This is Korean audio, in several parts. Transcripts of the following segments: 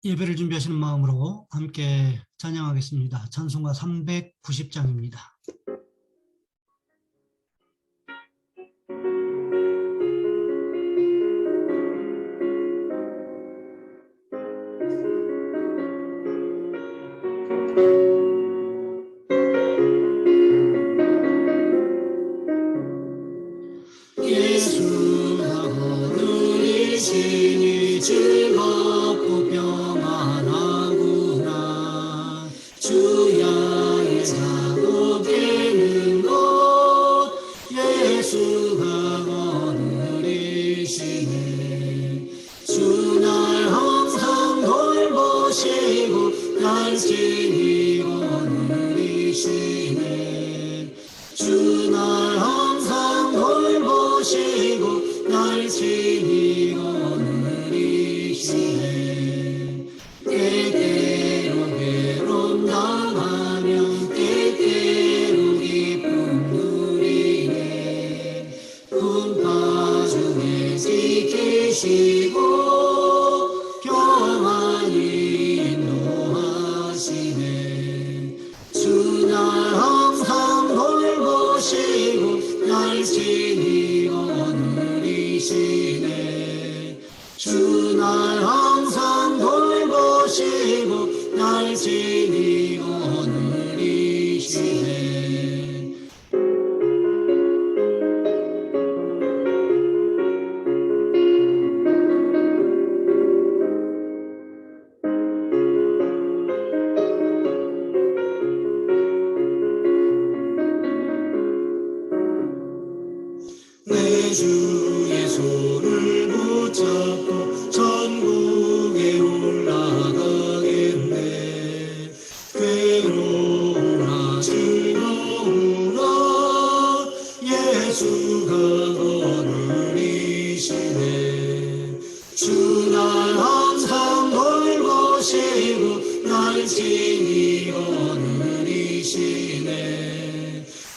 예배를 준비하시는 마음으로 함께 찬양하겠습니다. 찬송가 390장입니다. 예수가 거느리시니 즐겁고 평안하구나. 주야의 사고 되는 곳 예수가 거느리시니 주 날 항상 돌보시고 날 친히 거느리시네. 주 날 항상 돌보시고 날 친히 거느리시네. 때때로 괴로움 당하며 때때로 기쁨 누리네. 분파 중에 지키시고 평안히 인도하시네. 주 날 항상 돌보시고 날 친히 거느리시네. 주 날 항상 돌보시고 날 친히 거느리시네. 내 주의 손을 붙잡고 천국에 올라가겠네. 괴로우나 즐거우나 예수가 거느리시네. 주 날 항상 돌보시고 날 친히 거느리시네.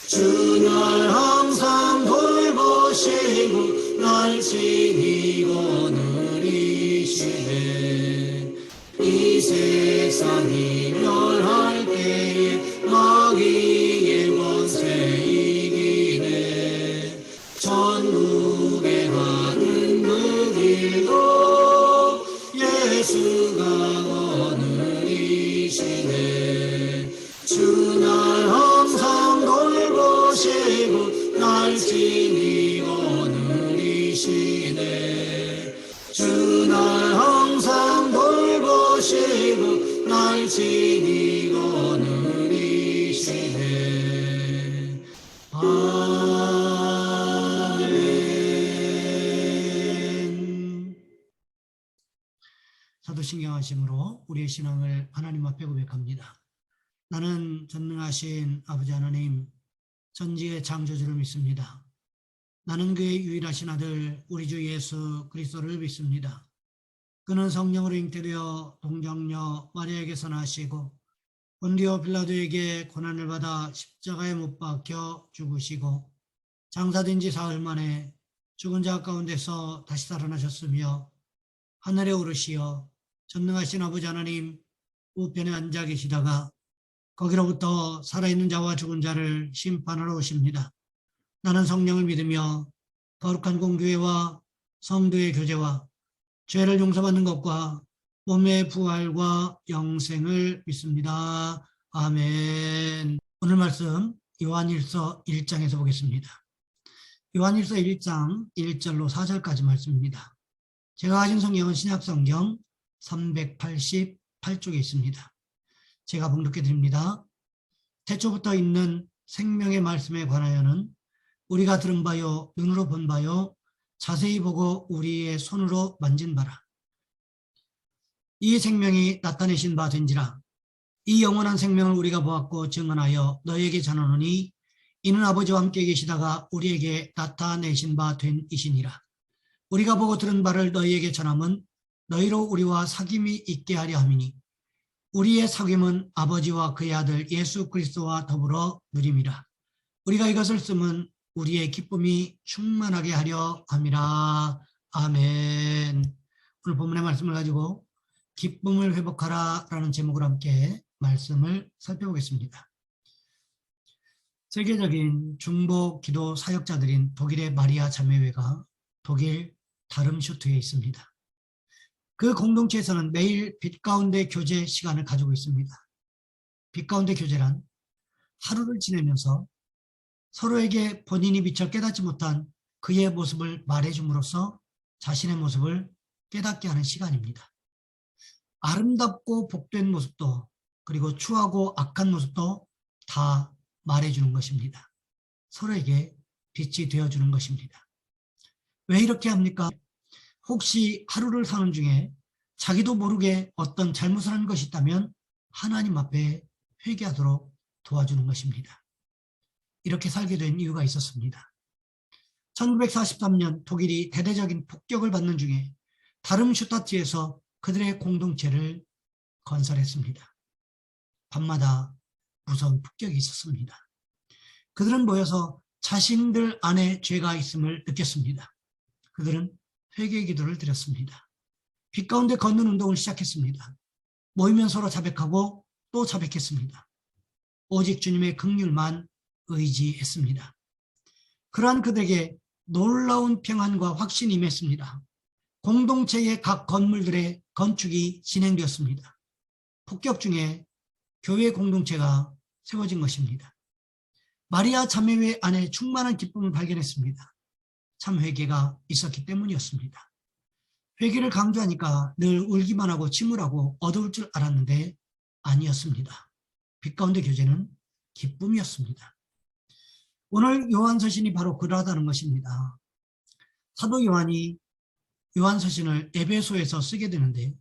주 날 항상 돌보시고 날 친히 거느리시네. 이 세상이 멸할 때에 마귀의 권세 이기네. 천국에 가는 그 길도 예수가 거느리시네. 주 날 항상 돌보시고 날 친히 거느리시네. 주 날 항상 돌보시고 날 친히 거느리시네. 아멘. 사도신경하심으로 우리의 신앙을 하나님 앞에 고백합니다. 나는 전능하신 아버지 하나님, 전지의 창조주를 믿습니다. 나는 그의 유일하신 아들 우리 주 예수 그리스도를 믿습니다. 그는 성령으로 잉태되어 동정녀 마리아에게서 나시고 본디오 빌라도에게 고난을 받아 십자가에 못 박혀 죽으시고 장사된 지 사흘 만에 죽은 자 가운데서 다시 살아나셨으며 하늘에 오르시어 전능하신 아버지 하나님 우편에 앉아 계시다가 거기로부터 살아있는 자와 죽은 자를 심판하러 오십니다. 나는 성령을 믿으며 거룩한 공교회와 성도의 교제와 죄를 용서받는 것과 몸의 부활과 영생을 믿습니다. 아멘. 오늘 말씀 요한일서 1장에서 보겠습니다. 요한일서 1장 1절로 4절까지 말씀입니다. 제가 가진 성경은 신약성경 388쪽에 있습니다. 제가 봉독해 드립니다. 태초부터 있는 생명의 말씀에 관하여는 우리가 들은 바요 눈으로 본 바요 자세히 보고 우리의 손으로 만진 바라. 이 생명이 나타내신 바 된지라. 이 영원한 생명을 우리가 보았고 증언하여 너희에게 전하노니 이는 아버지와 함께 계시다가 우리에게 나타내신 바 된 이시니라. 우리가 보고 들은 바를 너희에게 전함은 너희로 우리와 사귐이 있게 하려 함이니 우리의 사귐은 아버지와 그의 아들 예수 그리스도와 더불어 누림이라. 우리가 이것을 쓰면 우리의 기쁨이 충만하게 하려 함이라. 아멘. 오늘 본문의 말씀을 가지고 기쁨을 회복하라 라는 제목으로 함께 말씀을 살펴보겠습니다. 세계적인 중보 기도 사역자들인 독일의 마리아 자매회가 독일 다름슈트에 있습니다. 그 공동체에서는 매일 빛 가운데 교제 시간을 가지고 있습니다. 빛 가운데 교제란 하루를 지내면서 서로에게 본인이 미처 깨닫지 못한 그의 모습을 말해줌으로써 자신의 모습을 깨닫게 하는 시간입니다. 아름답고 복된 모습도 그리고 추하고 악한 모습도 다 말해주는 것입니다. 서로에게 빛이 되어주는 것입니다. 왜 이렇게 합니까? 혹시 하루를 사는 중에 자기도 모르게 어떤 잘못을 한 것이 있다면 하나님 앞에 회개하도록 도와주는 것입니다. 이렇게 살게 된 이유가 있었습니다. 1943년 독일이 대대적인 폭격을 받는 중에 다름슈타트에서 그들의 공동체를 건설했습니다. 밤마다 무서운 폭격이 있었습니다. 그들은 모여서 자신들 안에 죄가 있음을 느꼈습니다. 그들은 회개 기도를 드렸습니다. 빛 가운데 걷는 운동을 시작했습니다. 모이면 서로 자백하고 또 자백했습니다. 오직 주님의 긍휼만 의지했습니다. 그러한 그들에게 놀라운 평안과 확신이 임했습니다. 공동체의 각 건물들의 건축이 진행되었습니다. 폭격 중에 교회 공동체가 세워진 것입니다. 마리아 자매회 안에 충만한 기쁨을 발견했습니다. 참 회개가 있었기 때문이었습니다. 회개를 강조하니까 늘 울기만 하고 침울하고 어두울 줄 알았는데 아니었습니다. 빛 가운데 교제는 기쁨이었습니다. 오늘 요한서신이 바로 그러하다는 것입니다. 사도 요한이 요한서신을 에베소에서 쓰게 되는데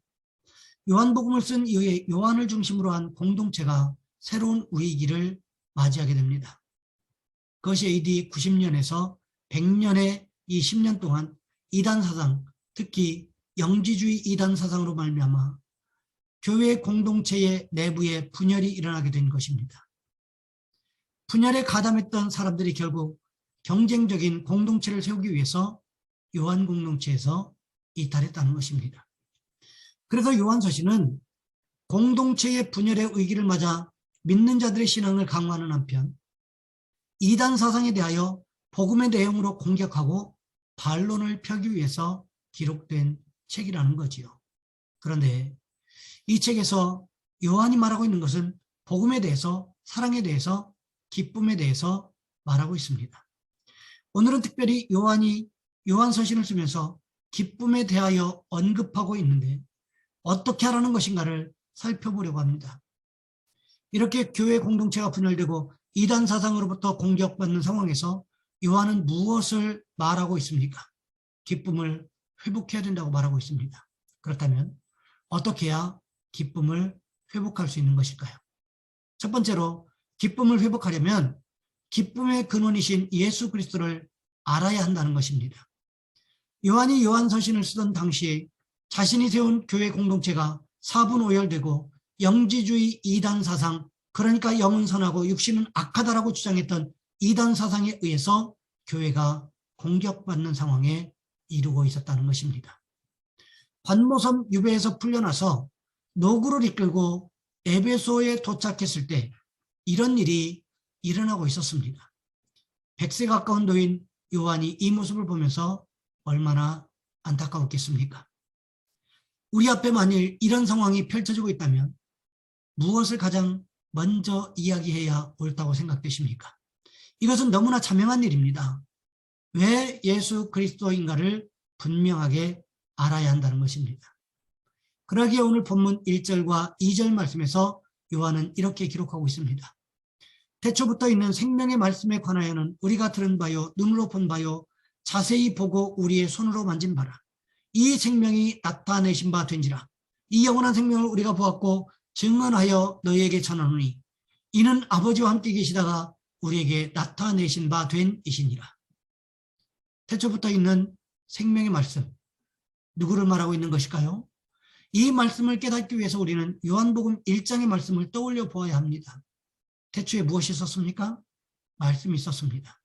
요한복음을 쓴 이후에 요한을 중심으로 한 공동체가 새로운 위기를 맞이하게 됩니다. 그것이 AD 90년에서 100년의 이 10년 동안 이단 사상, 특히 영지주의 이단 사상으로 말미암아 교회 공동체의 내부에 분열이 일어나게 된 것입니다. 분열에 가담했던 사람들이 결국 경쟁적인 공동체를 세우기 위해서 요한 공동체에서 이탈했다는 것입니다. 그래서 요한서신은 공동체의 분열의 위기를 맞아 믿는 자들의 신앙을 강화하는 한편 이단 사상에 대하여 복음의 내용으로 공격하고 반론을 펴기 위해서 기록된 책이라는 거지요. 그런데 이 책에서 요한이 말하고 있는 것은 복음에 대해서, 사랑에 대해서, 기쁨에 대해서 말하고 있습니다. 오늘은 특별히 요한이 요한서신을 쓰면서 기쁨에 대하여 언급하고 있는데 어떻게 하라는 것인가를 살펴보려고 합니다. 이렇게 교회 공동체가 분열되고 이단 사상으로부터 공격받는 상황에서 요한은 무엇을 말하고 있습니까? 기쁨을 회복해야 된다고 말하고 있습니다. 그렇다면 어떻게 해야 기쁨을 회복할 수 있는 것일까요? 첫 번째로 기쁨을 회복하려면 기쁨의 근원이신 예수 그리스도를 알아야 한다는 것입니다. 요한이 요한서신을 쓰던 당시에 자신이 세운 교회 공동체가 사분오열되고 영지주의 이단 사상, 그러니까 영은 선하고 육신은 악하다라고 주장했던 이단 사상에 의해서 교회가 공격받는 상황에 이르고 있었다는 것입니다. 관모섬 유배에서 풀려나서 노구를 이끌고 에베소에 도착했을 때 이런 일이 일어나고 있었습니다. 100세 가까운 노인 요한이 이 모습을 보면서 얼마나 안타까웠겠습니까? 우리 앞에 만일 이런 상황이 펼쳐지고 있다면 무엇을 가장 먼저 이야기해야 옳다고 생각되십니까? 이것은 너무나 자명한 일입니다. 왜 예수 그리스도인가를 분명하게 알아야 한다는 것입니다. 그러기에 오늘 본문 1절과 2절 말씀에서 요한은 이렇게 기록하고 있습니다. 태초부터 있는 생명의 말씀에 관하여는 우리가 들은 바요, 눈으로 본 바요, 자세히 보고 우리의 손으로 만진 바라. 이 생명이 나타내신 바 된지라. 이 영원한 생명을 우리가 보았고 증언하여 너희에게 전하노니 이는 아버지와 함께 계시다가 우리에게 나타내신 바 된 이시니라. 태초부터 있는 생명의 말씀, 누구를 말하고 있는 것일까요? 이 말씀을 깨닫기 위해서 우리는 요한복음 1장의 말씀을 떠올려 보아야 합니다. 태초에 무엇이 있었습니까? 말씀이 있었습니다.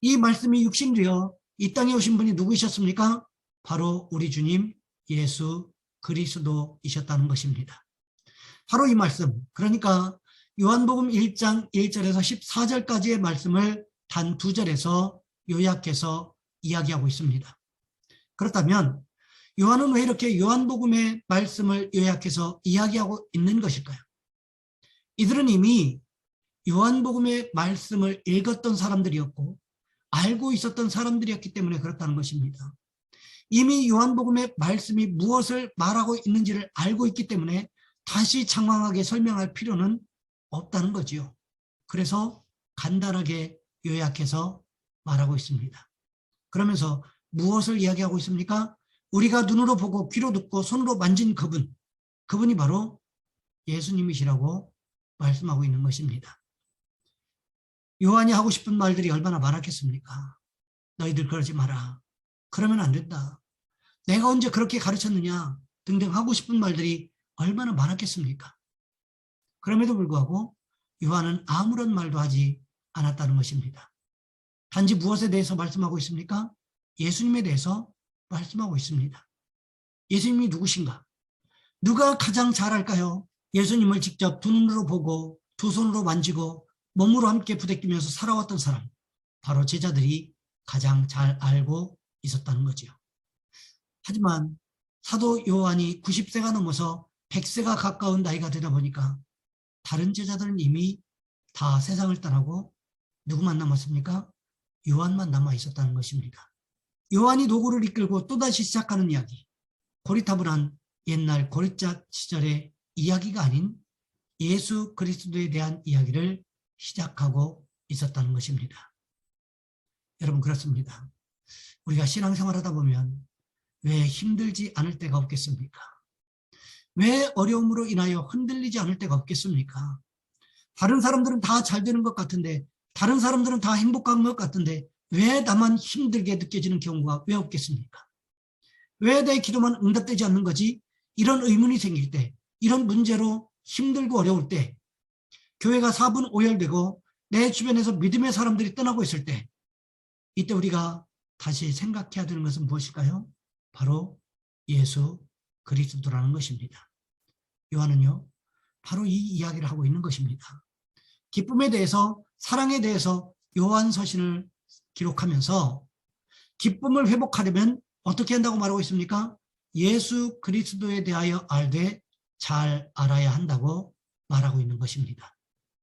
이 말씀이 육신되어 이 땅에 오신 분이 누구이셨습니까? 바로 우리 주님 예수 그리스도이셨다는 것입니다. 바로 이 말씀, 그러니까 요한복음 1장 1절에서 14절까지의 말씀을 단 2절에서 요약해서 이야기하고 있습니다. 그렇다면 요한은 왜 이렇게 요한복음의 말씀을 요약해서 이야기하고 있는 것일까요? 이들은 이미 요한복음의 말씀을 읽었던 사람들이었고 알고 있었던 사람들이었기 때문에 그렇다는 것입니다. 이미 요한복음의 말씀이 무엇을 말하고 있는지를 알고 있기 때문에 다시 장황하게 설명할 필요는 없다는 거지요. 그래서 간단하게 요약해서 말하고 있습니다. 그러면서 무엇을 이야기하고 있습니까? 우리가 눈으로 보고 귀로 듣고 손으로 만진 그분이 바로 예수님이시라고 말씀하고 있는 것입니다. 요한이 하고 싶은 말들이 얼마나 많았겠습니까? 너희들 그러지 마라. 그러면 안 된다. 내가 언제 그렇게 가르쳤느냐 등등 하고 싶은 말들이 얼마나 많았겠습니까? 그럼에도 불구하고 요한은 아무런 말도 하지 않았다는 것입니다. 단지 무엇에 대해서 말씀하고 있습니까? 예수님에 대해서 말씀하고 있습니다. 예수님이 누구신가? 누가 가장 잘 알까요? 예수님을 직접 두 눈으로 보고 두 손으로 만지고 몸으로 함께 부대끼면서 살아왔던 사람, 바로 제자들이 가장 잘 알고 있었다는 거지요. 하지만 사도 요한이 90세가 넘어서 100세가 가까운 나이가 되다 보니까 다른 제자들은 이미 다 세상을 떠나고 누구만 남았습니까? 요한만 남아 있었다는 것입니다. 요한이 노고를 이끌고 또다시 시작하는 이야기, 고리타분한 옛날 고리자 시절의 이야기가 아닌 예수 그리스도에 대한 이야기를 시작하고 있었다는 것입니다. 여러분, 그렇습니다. 우리가 신앙생활하다 보면 왜 힘들지 않을 때가 없겠습니까? 왜 어려움으로 인하여 흔들리지 않을 때가 없겠습니까? 다른 사람들은 다 잘 되는 것 같은데, 다른 사람들은 다 행복한 것 같은데 왜 나만 힘들게 느껴지는 경우가 왜 없겠습니까? 왜 내 기도만 응답되지 않는 거지? 이런 의문이 생길 때, 이런 문제로 힘들고 어려울 때, 교회가 사분오열되고 내 주변에서 믿음의 사람들이 떠나고 있을 때, 이때 우리가 다시 생각해야 되는 것은 무엇일까요? 바로 예수 그리스도라는 것입니다. 요한은요, 바로 이 이야기를 하고 있는 것입니다. 기쁨에 대해서, 사랑에 대해서 요한 서신을 기록하면서 기쁨을 회복하려면 어떻게 한다고 말하고 있습니까? 예수 그리스도에 대하여 알되 잘 알아야 한다고 말하고 있는 것입니다.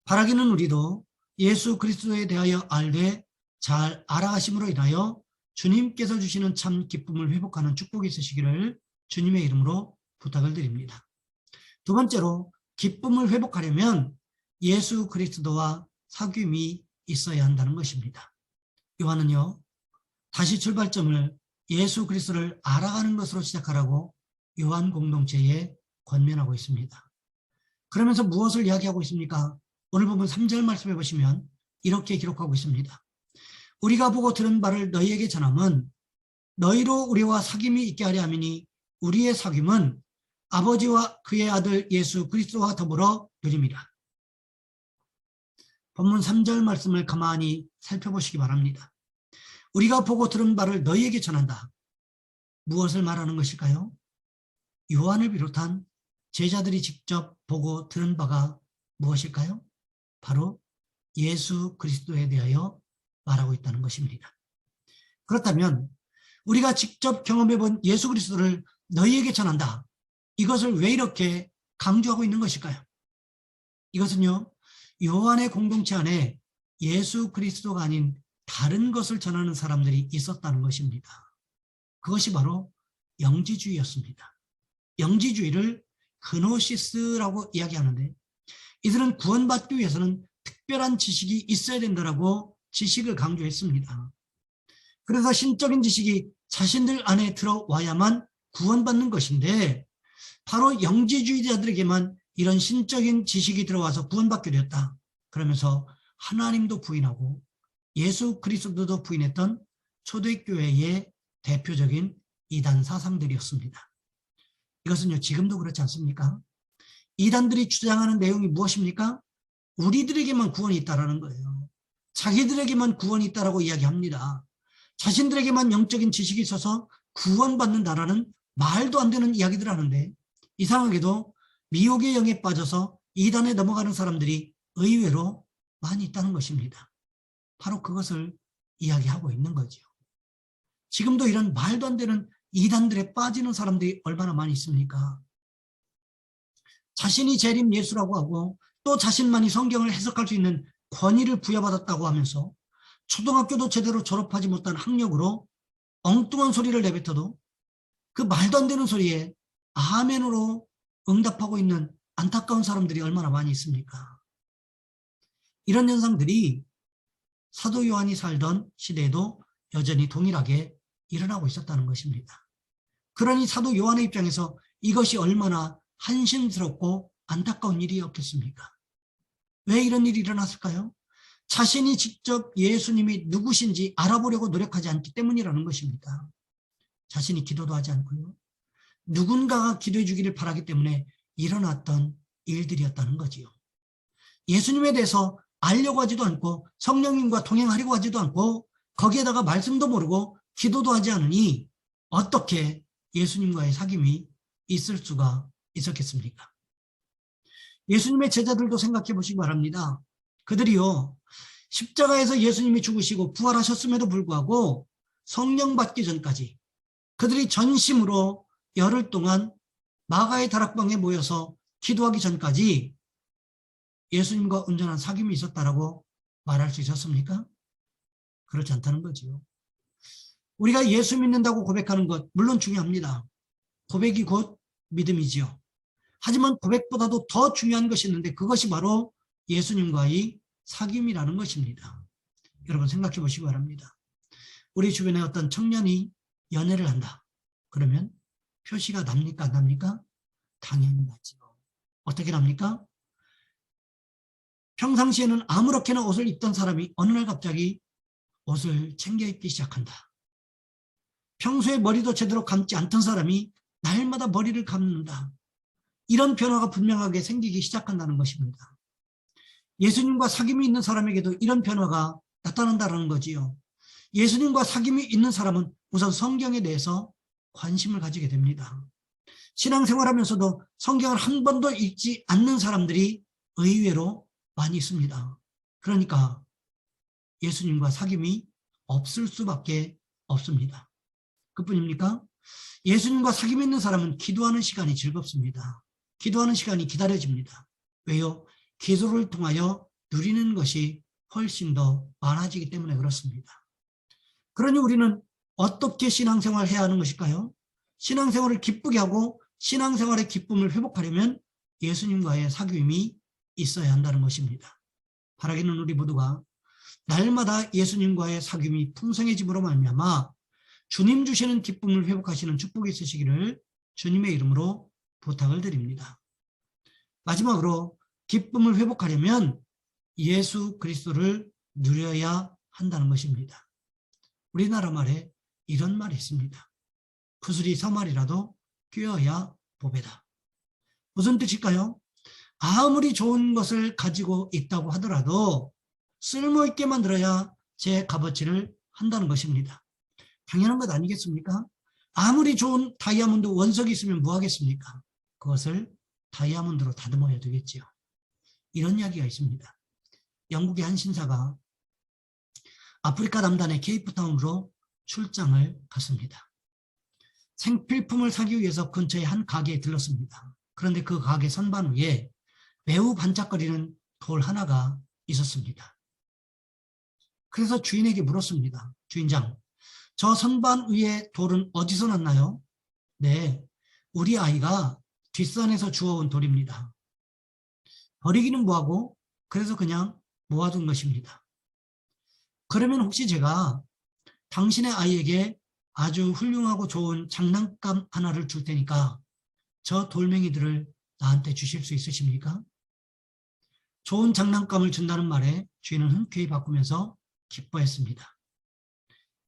바라기는 우리도 예수 그리스도에 대하여 알되 잘 알아가심으로 인하여 주님께서 주시는 참 기쁨을 회복하는 축복이 있으시기를 주님의 이름으로 부탁을 드립니다. 두 번째로, 기쁨을 회복하려면 예수 그리스도와 사귐이 있어야 한다는 것입니다. 요한은요, 다시 출발점을 예수 그리스도를 알아가는 것으로 시작하라고 요한 공동체에 권면하고 있습니다. 그러면서 무엇을 이야기하고 있습니까? 오늘 본문 3절 말씀해 보시면 이렇게 기록하고 있습니다. 우리가 보고 들은 바를 너희에게 전함은 너희로 우리와 사귐이 있게 하려 함이니 우리의 사귐은 아버지와 그의 아들 예수 그리스도와 더불어 누림이라. 본문 3절 말씀을 가만히 살펴보시기 바랍니다. 우리가 보고 들은 바를 너희에게 전한다. 무엇을 말하는 것일까요? 요한을 비롯한 제자들이 직접 보고 들은 바가 무엇일까요? 바로 예수 그리스도에 대하여 말하고 있다는 것입니다. 그렇다면 우리가 직접 경험해 본 예수 그리스도를 너희에게 전한다. 이것을 왜 이렇게 강조하고 있는 것일까요? 이것은요, 요한의 공동체 안에 예수 그리스도가 아닌 다른 것을 전하는 사람들이 있었다는 것입니다. 그것이 바로 영지주의였습니다. 영지주의를 그노시스라고 이야기하는데, 이들은 구원받기 위해서는 특별한 지식이 있어야 된다라고 지식을 강조했습니다. 그래서 신적인 지식이 자신들 안에 들어와야만 구원받는 것인데, 바로 영지주의자들에게만 이런 신적인 지식이 들어와서 구원받게 되었다. 그러면서 하나님도 부인하고 예수 그리스도도 부인했던 초대교회의 대표적인 이단 사상들이었습니다. 이것은요, 지금도 그렇지 않습니까? 이단들이 주장하는 내용이 무엇입니까? 우리들에게만 구원이 있다라는 거예요. 자기들에게만 구원이 있다라고 이야기합니다. 자신들에게만 영적인 지식이 있어서 구원받는다라는 말도 안 되는 이야기들 하는데 이상하게도 미혹의 영에 빠져서 이단에 넘어가는 사람들이 의외로 많이 있다는 것입니다. 바로 그것을 이야기하고 있는 거죠. 지금도 이런 말도 안 되는 이단들에 빠지는 사람들이 얼마나 많이 있습니까? 자신이 재림 예수라고 하고 또 자신만이 성경을 해석할 수 있는 권위를 부여받았다고 하면서 초등학교도 제대로 졸업하지 못한 학력으로 엉뚱한 소리를 내뱉어도 그 말도 안 되는 소리에 아멘으로 응답하고 있는 안타까운 사람들이 얼마나 많이 있습니까? 이런 현상들이 사도 요한이 살던 시대에도 여전히 동일하게 일어나고 있었다는 것입니다. 그러니 사도 요한의 입장에서 이것이 얼마나 한심스럽고 안타까운 일이었겠습니까? 왜 이런 일이 일어났을까요? 자신이 직접 예수님이 누구신지 알아보려고 노력하지 않기 때문이라는 것입니다. 자신이 기도도 하지 않고요. 누군가가 기도해 주기를 바라기 때문에 일어났던 일들이었다는 거지요. 예수님에 대해서 알려고 하지도 않고 성령님과 동행하려고 하지도 않고 거기에다가 말씀도 모르고 기도도 하지 않으니 어떻게 예수님과의 사귐이 있을 수가 있었겠습니까? 예수님의 제자들도 생각해 보시기 바랍니다. 그들이요, 십자가에서 예수님이 죽으시고 부활하셨음에도 불구하고 성령 받기 전까지 그들이 전심으로 열흘 동안 마가의 다락방에 모여서 기도하기 전까지 예수님과 온전한 사귐이 있었다라고 말할 수 있었습니까? 그렇지 않다는 거지요. 우리가 예수 믿는다고 고백하는 것 물론 중요합니다. 고백이 곧 믿음이지요. 하지만 고백보다도 더 중요한 것이 있는데 그것이 바로 예수님과의 사귐이라는 것입니다. 여러분 생각해 보시기 바랍니다. 우리 주변에 어떤 청년이 연애를 한다. 그러면 표시가 납니까? 안 납니까? 당연히 나죠. 어떻게 납니까? 평상시에는 아무렇게나 옷을 입던 사람이 어느 날 갑자기 옷을 챙겨 입기 시작한다. 평소에 머리도 제대로 감지 않던 사람이 날마다 머리를 감는다. 이런 변화가 분명하게 생기기 시작한다는 것입니다. 예수님과 사귐이 있는 사람에게도 이런 변화가 나타난다는 거지요. 예수님과 사귐이 있는 사람은 우선 성경에 대해서 관심을 가지게 됩니다. 신앙생활하면서도 성경을 한 번도 읽지 않는 사람들이 의외로 많이 있습니다. 그러니까 예수님과 사귐이 없을 수밖에 없습니다. 그뿐입니까? 예수님과 사귐이 있는 사람은 기도하는 시간이 즐겁습니다. 기도하는 시간이 기다려집니다. 왜요? 기도를 통하여 누리는 것이 훨씬 더 많아지기 때문에 그렇습니다. 그러니 우리는 어떻게 신앙생활을 해야 하는 것일까요? 신앙생활을 기쁘게 하고 신앙생활의 기쁨을 회복하려면 예수님과의 사귐이 있어야 한다는 것입니다. 바라기는 우리 모두가 날마다 예수님과의 사귐이 풍성해짐으로 말미암아 주님 주시는 기쁨을 회복하시는 축복이 있으시기를 주님의 이름으로 부탁을 드립니다. 마지막으로 기쁨을 회복하려면 예수 그리스도를 누려야 한다는 것입니다. 우리나라 말에 이런 말이 있습니다. 구슬이 서말이라도 꿰어야 보배다. 무슨 뜻일까요? 아무리 좋은 것을 가지고 있다고 하더라도 쓸모있게 만들어야 제 값어치를 한다는 것입니다. 당연한 것 아니겠습니까? 아무리 좋은 다이아몬드 원석이 있으면 뭐 하겠습니까? 그것을 다이아몬드로 다듬어야 되겠지요. 이런 이야기가 있습니다. 영국의 한 신사가 아프리카 남단의 케이프타운으로 출장을 갔습니다. 생필품을 사기 위해서 근처의 한 가게에 들렀습니다. 그런데 그 가게 선반 위에 매우 반짝거리는 돌 하나가 있었습니다. 그래서 주인에게 물었습니다. 주인장, 저 선반 위에 돌은 어디서 났나요? 네, 우리 아이가 뒷산에서 주워온 돌입니다. 버리기는 뭐하고 그래서 그냥 모아둔 것입니다. 그러면 혹시 제가 당신의 아이에게 아주 훌륭하고 좋은 장난감 하나를 줄 테니까 저 돌멩이들을 나한테 주실 수 있으십니까? 좋은 장난감을 준다는 말에 주인은 흔쾌히 바꾸면서 기뻐했습니다.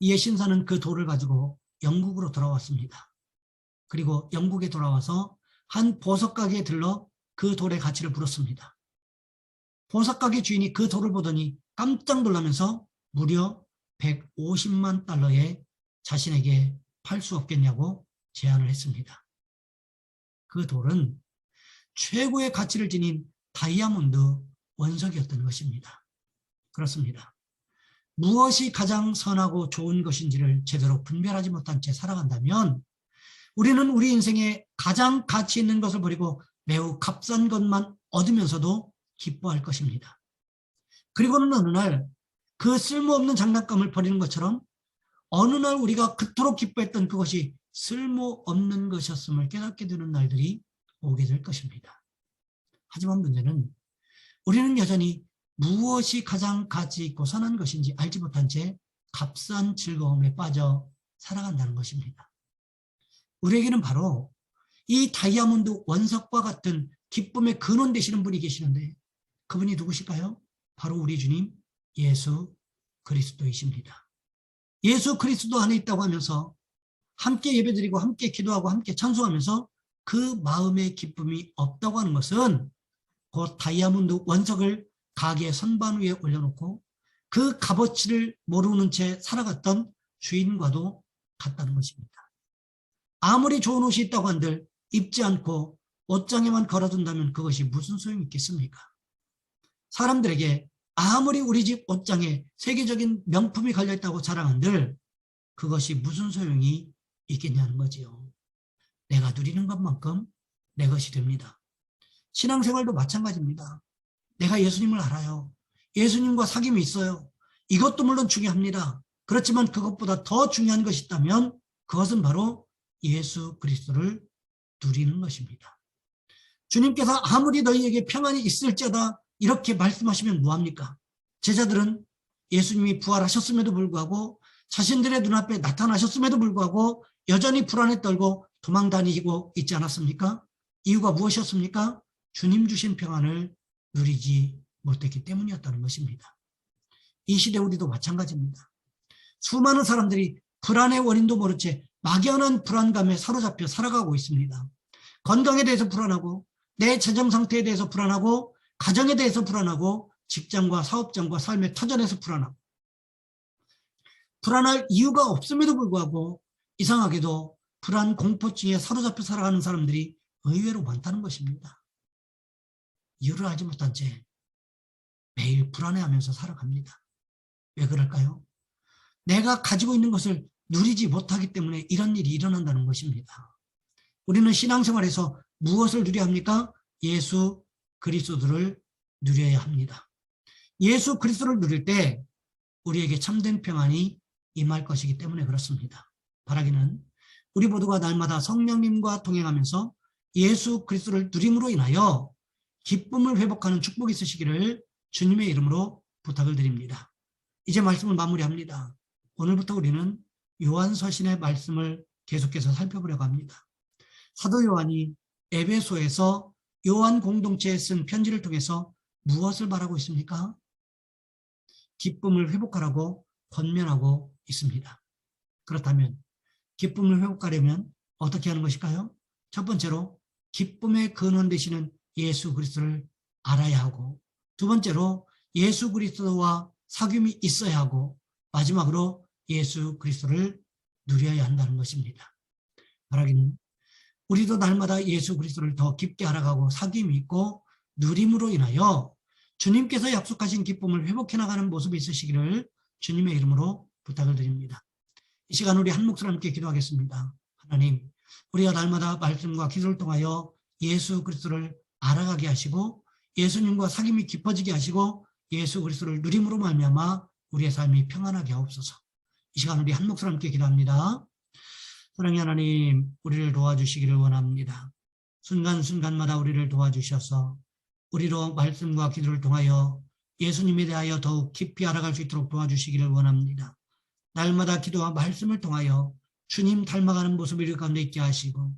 이에 신사는 그 돌을 가지고 영국으로 돌아왔습니다. 그리고 영국에 돌아와서 한 보석가게에 들러 그 돌의 가치를 물었습니다. 보석가게 주인이 그 돌을 보더니 깜짝 놀라면서 무려 150만 달러에 자신에게 팔 수 없겠냐고 제안을 했습니다. 그 돌은 최고의 가치를 지닌 다이아몬드 원석이었던 것입니다. 그렇습니다. 무엇이 가장 선하고 좋은 것인지를 제대로 분별하지 못한 채 살아간다면 우리는 우리 인생에 가장 가치 있는 것을 버리고 매우 값싼 것만 얻으면서도 기뻐할 것입니다. 그리고는 어느 날 그 쓸모없는 장난감을 버리는 것처럼 어느 날 우리가 그토록 기뻐했던 그것이 쓸모없는 것이었음을 깨닫게 되는 날들이 오게 될 것입니다. 하지만 문제는 우리는 여전히 무엇이 가장 가치 있고 선한 것인지 알지 못한 채 값싼 즐거움에 빠져 살아간다는 것입니다. 우리에게는 바로 이 다이아몬드 원석과 같은 기쁨의 근원 되시는 분이 계시는데 그분이 누구실까요? 바로 우리 주님 예수 그리스도이십니다. 예수 그리스도 안에 있다고 하면서 함께 예배드리고 함께 기도하고 함께 찬송하면서 그 마음의 기쁨이 없다고 하는 것은 곧 다이아몬드 원석을 가게 선반 위에 올려놓고 그 값어치를 모르는 채 살아갔던 주인과도 같다는 것입니다. 아무리 좋은 옷이 있다고 한들 입지 않고 옷장에만 걸어둔다면 그것이 무슨 소용이 있겠습니까? 사람들에게 아무리 우리 집 옷장에 세계적인 명품이 걸려있다고 자랑한들 그것이 무슨 소용이 있겠냐는 거지요. 내가 누리는 것만큼 내 것이 됩니다. 신앙생활도 마찬가지입니다. 내가 예수님을 알아요. 예수님과 사귐이 있어요. 이것도 물론 중요합니다. 그렇지만 그것보다 더 중요한 것이 있다면 그것은 바로 예수 그리스도를 누리는 것입니다. 주님께서 아무리 너희에게 평안이 있을지어다 이렇게 말씀하시면 뭐합니까? 제자들은 예수님이 부활하셨음에도 불구하고 자신들의 눈앞에 나타나셨음에도 불구하고 여전히 불안에 떨고 도망 다니고 있지 않았습니까? 이유가 무엇이었습니까? 주님 주신 평안을 누리지 못했기 때문이었다는 것입니다. 이 시대 우리도 마찬가지입니다. 수많은 사람들이 불안의 원인도 모른 채 막연한 불안감에 사로잡혀 살아가고 있습니다. 건강에 대해서 불안하고 내 재정 상태에 대해서 불안하고 가정에 대해서 불안하고 직장과 사업장과 삶의 터전에서 불안하고 불안할 이유가 없음에도 불구하고 이상하게도 불안 공포증에 사로잡혀 살아가는 사람들이 의외로 많다는 것입니다. 이유를 알지 못한 채 매일 불안해하면서 살아갑니다. 왜 그럴까요? 내가 가지고 있는 것을 누리지 못하기 때문에 이런 일이 일어난다는 것입니다. 우리는 신앙생활에서 무엇을 누려야 합니까? 예수 그리스도를 누려야 합니다. 예수 그리스도를 누릴 때 우리에게 참된 평안이 임할 것이기 때문에 그렇습니다. 바라기는 우리 모두가 날마다 성령님과 동행하면서 예수 그리스도를 누림으로 인하여 기쁨을 회복하는 축복이 있으시기를 주님의 이름으로 부탁을 드립니다. 이제 말씀을 마무리합니다. 오늘부터 우리는 요한서신의 말씀을 계속해서 살펴보려고 합니다. 사도 요한이 에베소에서 요한 공동체에 쓴 편지를 통해서 무엇을 말하고 있습니까? 기쁨을 회복하라고 권면하고 있습니다. 그렇다면 기쁨을 회복하려면 어떻게 하는 것일까요? 첫 번째로 기쁨의 근원 되시는 예수 그리스도를 알아야 하고, 두 번째로 예수 그리스도와 사귐이 있어야 하고, 마지막으로 예수 그리스도를 누려야 한다는 것입니다. 바라기는 우리도 날마다 예수 그리스도를 더 깊게 알아가고 사귐이 있고 누림으로 인하여 주님께서 약속하신 기쁨을 회복해 나가는 모습이 있으시기를 주님의 이름으로 부탁을 드립니다. 이 시간 우리 한 목소리 함께 기도하겠습니다. 하나님, 우리가 날마다 말씀과 기도를 통하여 예수 그리스도를 알아가게 하시고 예수님과 사귐이 깊어지게 하시고 예수 그리스도를 누림으로 말미암아 우리의 삶이 평안하게 하옵소서. 이 시간 우리 한 목소리 함께 기도합니다. 사랑의 하나님, 우리를 도와주시기를 원합니다. 순간순간마다 우리를 도와주셔서 우리로 말씀과 기도를 통하여 예수님에 대하여 더욱 깊이 알아갈 수 있도록 도와주시기를 원합니다. 날마다 기도와 말씀을 통하여 주님 닮아가는 모습을 우리 가운데 있게 하시고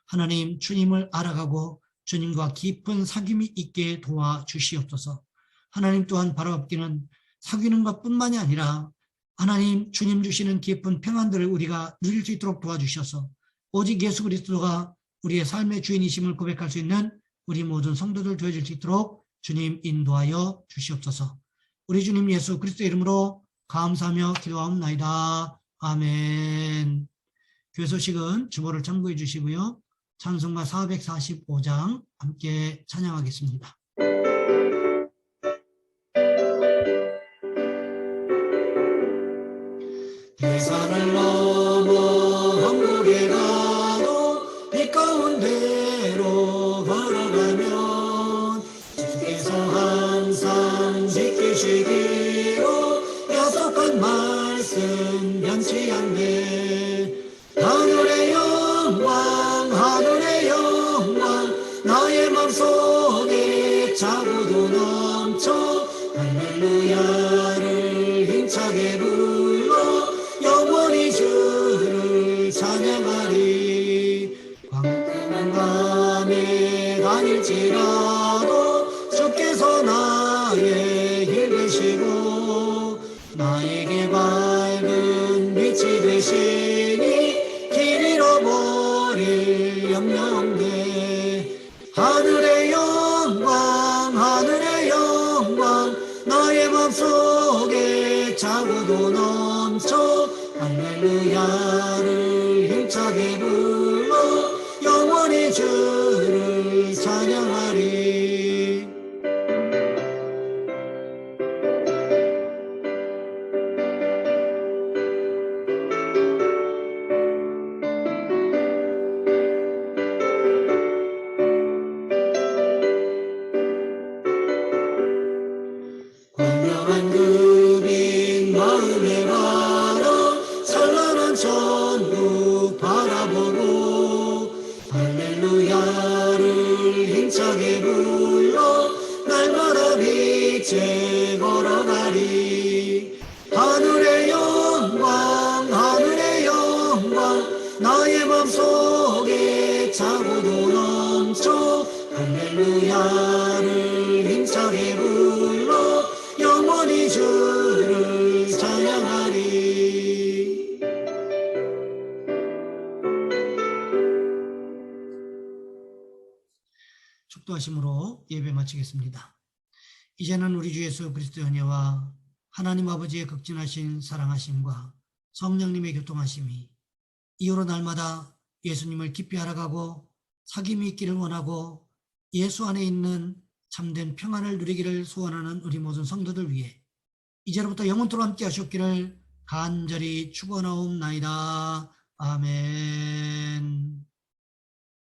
하나님 주님을 알아가고 주님과 깊은 사귐이 있게 도와주시옵소서. 하나님 또한 바라옵기는 사귀는 것뿐만이 아니라 하나님 주님 주시는 깊은 평안들을 우리가 누릴 수 있도록 도와주셔서 오직 예수 그리스도가 우리의 삶의 주인이심을 고백할 수 있는 우리 모든 성도들 되어질 수 있도록 주님 인도하여 주시옵소서. 우리 주님 예수 그리스도의 이름으로 감사하며 기도하옵나이다. 아멘. 교회 소식은 주보를 참고해 주시고요. 찬송가 445장 함께 찬양하겠습니다. 대산을 넘어 한국에 가도 빛 가운데로 걸어가면 주께서 항상 지키시기로 약속한 말씀 변치 않네. 하늘의 영광 하늘의 영광 나의 맘속에 자고도 넘쳐 할렐루야를 힘차게 불러 영원히 주를 찬양하리. 광명한 밤에 다닐지라도 주께서 나의 길 되시고 나에게 밝은 빛이 되시니 길 잃어버릴 염려 없네. 하늘의 영광 하늘의 영광 나의 맘속에 자고도 넘쳐 할렐루야를 힘차게 불러 영원히 주를 찬양하리. 광명한 그빛 마음에 바라 찬란한 천국 바라보고 할렐루야를 힘차게 불러 날마다 빛에 걸어가리. 하늘의 영광 하늘의 영광 나의 맘속에 자고도 넘쳐 할렐루야를 힘차게 불러 영원히 주를 찬양하리. 축도하심으로 예배 마치겠습니다. 이제는 우리 주 예수 그리스도의 은혜와 하나님 아버지의 극진하신 사랑하심과 성령님의 교통하심이 이후로 날마다 예수님을 깊이 알아가고 사귐이 있기를 원하고 예수 안에 있는 참된 평안을 누리기를 소원하는 우리 모든 성도들 위해 이제로부터 영원토록 함께 하셨기를 간절히 축원하옵나이다. 아멘.